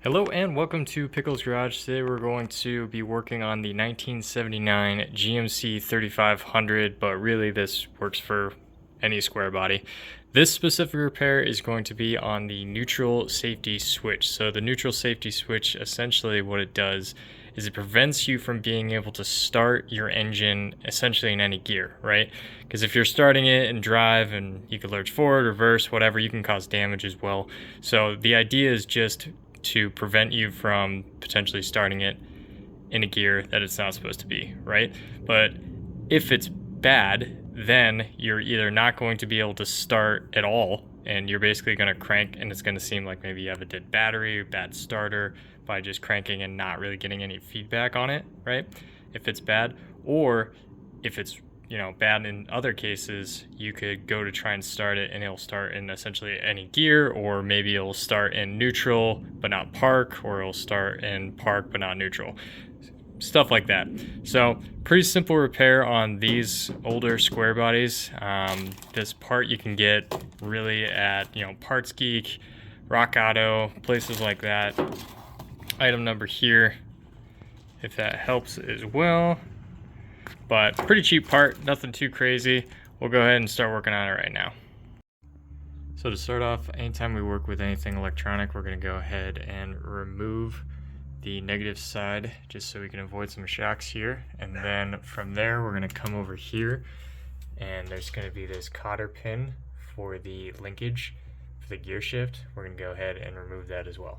Hello and welcome to Pickles Garage. Today we're going to be working on the 1979 GMC 3500, but really this works for any square body. This specific repair is going to be on the neutral safety switch. So the neutral safety switch, essentially what it does is it prevents you from being able to start your engine essentially in any gear, right? Because if you're starting it in drive and you can lurch forward, reverse, whatever, you can cause damage as well. So the idea is just to prevent you from potentially starting it in a gear that it's not supposed to be, right? But if it's bad, then you're either not going to be able to start at all, and you're basically going to crank, and it's going to seem like maybe you have a dead battery, bad starter, by just cranking and not really getting any feedback on it, right? If it's bad, or if it's bad in other cases, you could go to try and start it and it'll start in essentially any gear, or maybe it'll start in neutral but not park, or it'll start in park but not neutral. Stuff like that. So pretty simple repair on these older square bodies. This part you can get really at Parts Geek, Rock Auto, places like that. Item number here, if that helps as well. But pretty cheap part, nothing too crazy. We'll go ahead and start working on it right now. So to start off, anytime we work with anything electronic, we're going to go ahead and remove the negative side just so we can avoid some shocks here. And then from there, we're going to come over here, and there's going to be this cotter pin for the linkage for the gear shift. We're going to go ahead and remove that as well.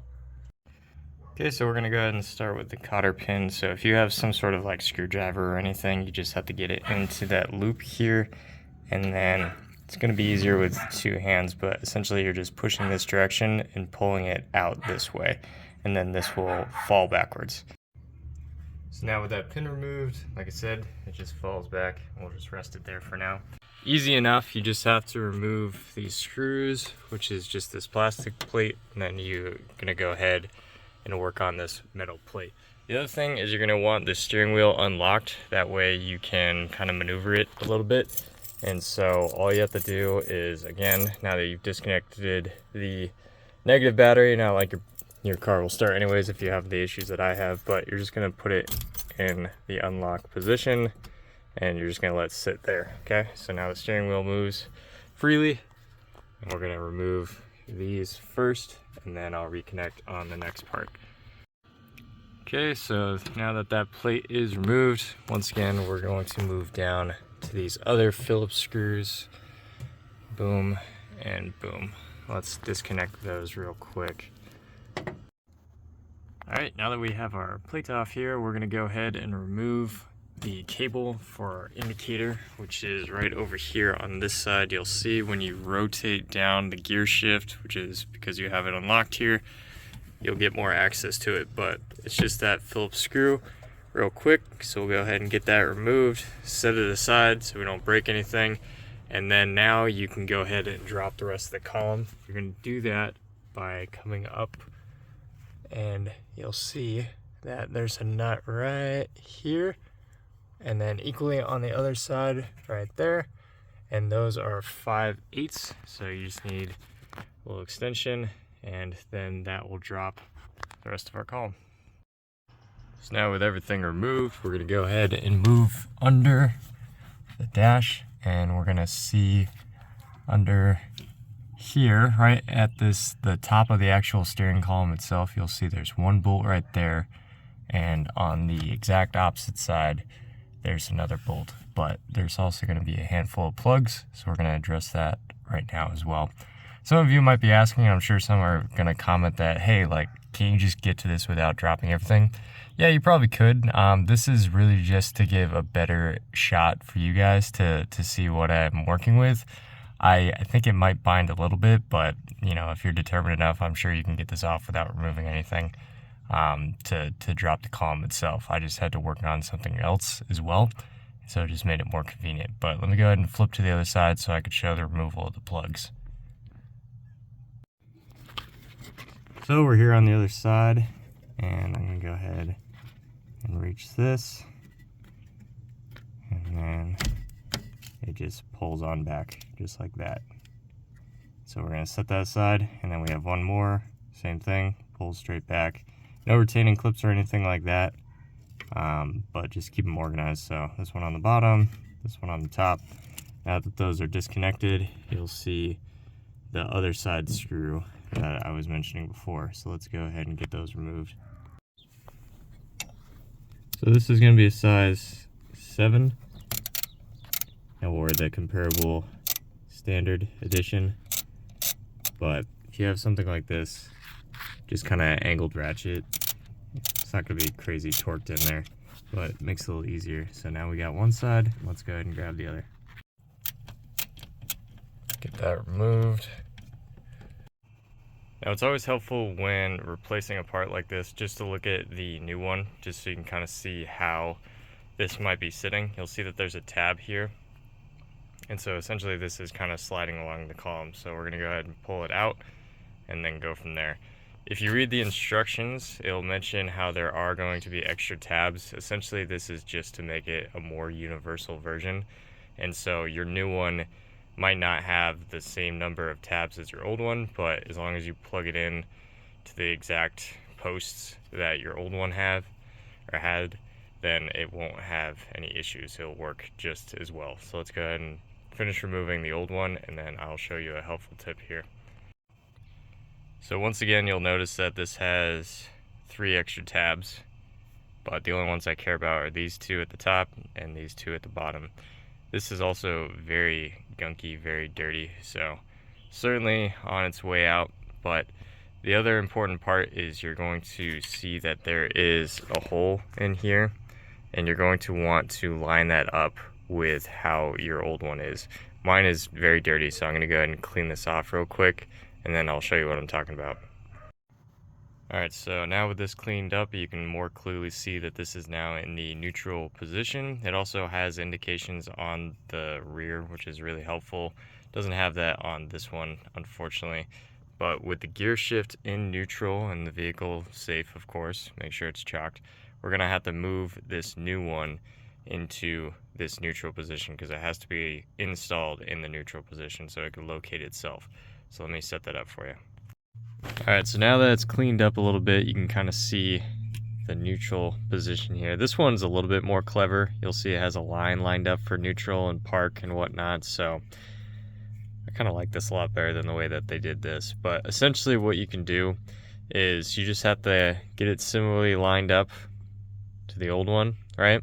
Okay, so we're going to go ahead and start with the cotter pin. So if you have some sort of like screwdriver or anything, you just have to get it into that loop here, and then it's going to be easier with two hands, but essentially you're just pushing this direction and pulling it out this way, and then this will fall backwards. So now with that pin removed, like I said, it just falls back. We'll just rest it there for now. Easy enough. You just have to remove these screws, which is just this plastic plate, and then you're going to go ahead and work on this metal plate. The other thing is you're going to want the steering wheel unlocked. That way you can kind of maneuver it a little bit. And so all you have to do is, again, now that you've disconnected the negative battery, now like your car will start anyways if you have the issues that I have, but you're just going to put it in the unlock position and you're just going to let it sit there. Okay, so now the steering wheel moves freely, and we're going to remove these first, and then I'll reconnect on the next part. Okay, so now that that plate is removed, once again we're going to move down to these other Phillips screws. Boom and boom. Let's disconnect those real quick. Alright, now that we have our plate off here, we're going to go ahead and remove the cable for our indicator, which is right over here on this side. You'll see when you rotate down the gear shift, which is because you have it unlocked here, you'll get more access to it, but it's just that Phillips screw real quick. So we'll go ahead and get that removed, set it aside so we don't break anything, and then now you can go ahead and drop the rest of the column. You're going to do that by coming up, and you'll see that there's a nut right here, and then equally on the other side right there, and those are 5/8, so you just need a little extension, and then that will drop the rest of our column. So now with everything removed, we're going to go ahead and move under the dash, and we're going to see under here, right at the top of the actual steering column itself, you'll see there's one bolt right there, and on the exact opposite side there's another bolt, but there's also going to be a handful of plugs, so we're going to address that right now as well. Some of you might be asking, I'm sure some are going to comment that, hey, like, can you just get to this without dropping everything? Yeah, you probably could. This is really just to give a better shot for you guys to see what I'm working with. I think it might bind a little bit, but if you're determined enough, I'm sure you can get this off without removing anything. To drop the column itself. I just had to work on something else as well, so it just made it more convenient. But let me go ahead and flip to the other side so I could show the removal of the plugs. So we're here on the other side, and I'm going to go ahead and reach this, and then it just pulls on back just like that. So we're going to set that aside, and then we have one more, same thing, pulls straight back. No retaining clips or anything like that, but just keep them organized. So this one on the bottom, this one on the top. Now that those are disconnected, you'll see the other side screw that I was mentioning before. So let's go ahead and get those removed. So this is going to be a size 7, or the comparable standard edition. But if you have something like this, just kind of angled ratchet. It's not going to be crazy torqued in there, but it makes it a little easier. So now we got one side. Let's go ahead and grab the other. Get that removed. Now it's always helpful when replacing a part like this just to look at the new one, just so you can kind of see how this might be sitting. You'll see that there's a tab here. And so essentially this is kind of sliding along the column. So we're going to go ahead and pull it out and then go from there. If you read the instructions, it'll mention how there are going to be extra tabs. Essentially this is just to make it a more universal version. And so your new one might not have the same number of tabs as your old one, but as long as you plug it in to the exact posts that your old one had, then it won't have any issues. It'll work just as well. So let's go ahead and finish removing the old one, and then I'll show you a helpful tip here. So once again, you'll notice that this has 3 extra tabs, but the only ones I care about are these 2 at the top and these 2 at the bottom. This is also very gunky, very dirty, so certainly on its way out. But the other important part is you're going to see that there is a hole in here, and you're going to want to line that up with how your old one is. Mine is very dirty, so I'm going to go ahead and clean this off real quick, and then I'll show you what I'm talking about. Alright, so now with this cleaned up, you can more clearly see that this is now in the neutral position. It also has indications on the rear, which is really helpful. Doesn't have that on this one, unfortunately. But with the gear shift in neutral and the vehicle safe, of course, make sure it's chalked, we're going to have to move this new one into this neutral position because it has to be installed in the neutral position so it can locate itself. So let me set that up for you. Alright, so now that it's cleaned up a little bit, you can kind of see the neutral position here. This one's a little bit more clever. You'll see it has a line lined up for neutral and park and whatnot, so I kind of like this a lot better than the way that they did this. But essentially what you can do is you just have to get it similarly lined up to the old one, right?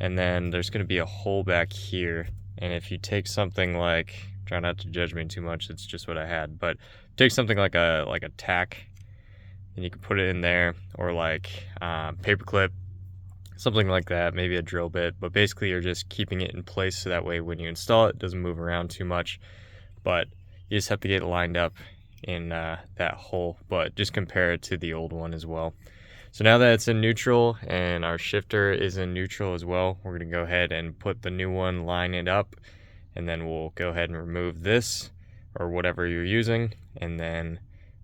And then there's going to be a hole back here, and if you take something like, try not to judge me too much, it's just what I had, but take something like a tack and you can put it in there, or like paper clip, something like that, maybe a drill bit, but basically you're just keeping it in place so that way when you install it, it doesn't move around too much. But you just have to get it lined up in that hole, but just compare it to the old one as well. So now that it's in neutral and our shifter is in neutral as well, we're going to go ahead and put the new one, line it up, and then we'll go ahead and remove this or whatever you're using, and then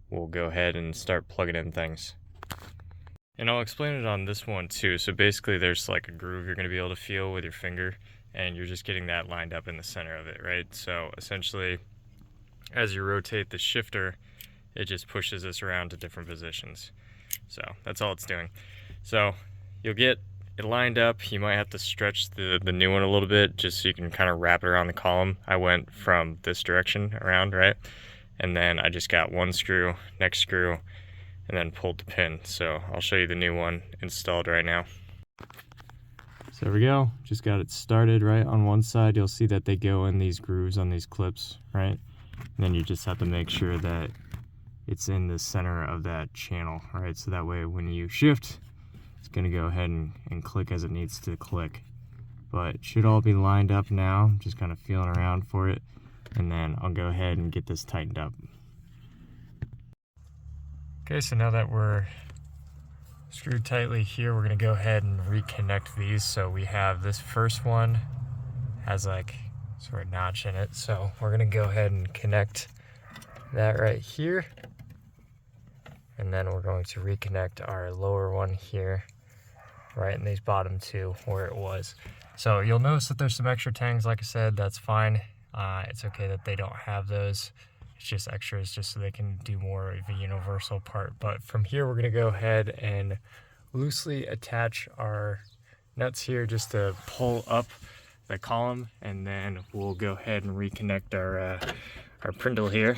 we'll go ahead and start plugging in things. And I'll explain it on this one too. So basically there's like a groove you're going to be able to feel with your finger, and you're just getting that lined up in the center of it, right? So essentially as you rotate the shifter, it just pushes this around to different positions. So that's all it's doing. So you'll get it lined up. You might have to stretch the new one a little bit just so you can kind of wrap it around the column. I went from this direction around, right? And then I just got one screw, next screw, and then pulled the pin. So I'll show you the new one installed right now. So there we go. Just got it started right on one side. You'll see that they go in these grooves on these clips, right? And then you just have to make sure that it's in the center of that channel, right? So that way when you shift, it's going to go ahead and click as it needs to click. But it should all be lined up now. Just kind of feeling around for it, and then I'll go ahead and get this tightened up. Okay, so now that we're screwed tightly here, we're going to go ahead and reconnect these. So we have this first one has like sort of notch in it, so we're going to go ahead and connect that right here, and then we're going to reconnect our lower one here right in these bottom 2 where it was. So you'll notice that there's some extra tangs. Like I said, that's fine. It's okay that they don't have those. It's just extras just so they can do more of a universal part. But from here, we're going to go ahead and loosely attach our nuts here just to pull up the column, and then we'll go ahead and reconnect our prindle here,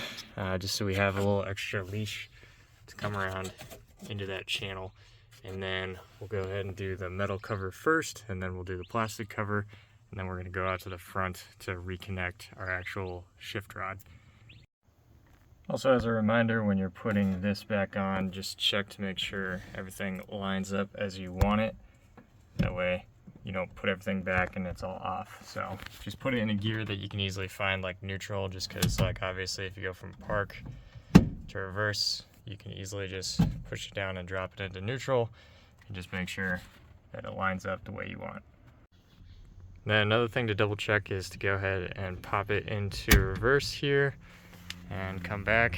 just so we have a little extra leash to come around into that channel. And then we'll go ahead and do the metal cover first, and then we'll do the plastic cover, and then we're going to go out to the front to reconnect our actual shift rod. Also, as a reminder, when you're putting this back on, just check to make sure everything lines up as you want it. That way you don't put everything back and it's all off. So just put it in a gear that you can easily find, like neutral, just because, like, obviously if you go from park to reverse, you can easily just push it down and drop it into neutral, and just make sure that it lines up the way you want. Then another thing to double check is to go ahead and pop it into reverse here and come back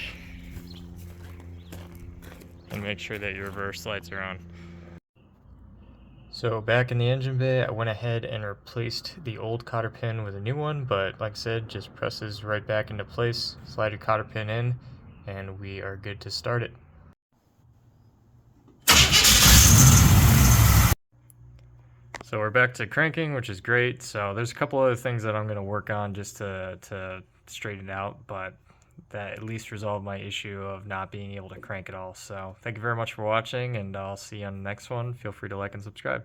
and make sure that your reverse lights are on. So back in the engine bay, I went ahead and replaced the old cotter pin with a new one, but like I said, just presses right back into place, slide your cotter pin in, and we are good to start it. So we're back to cranking, which is great. So there's a couple other things that I'm going to work on just to straighten it out, but that at least resolved my issue of not being able to crank at all. So thank you very much for watching, and I'll see you on the next one. Feel free to like and subscribe.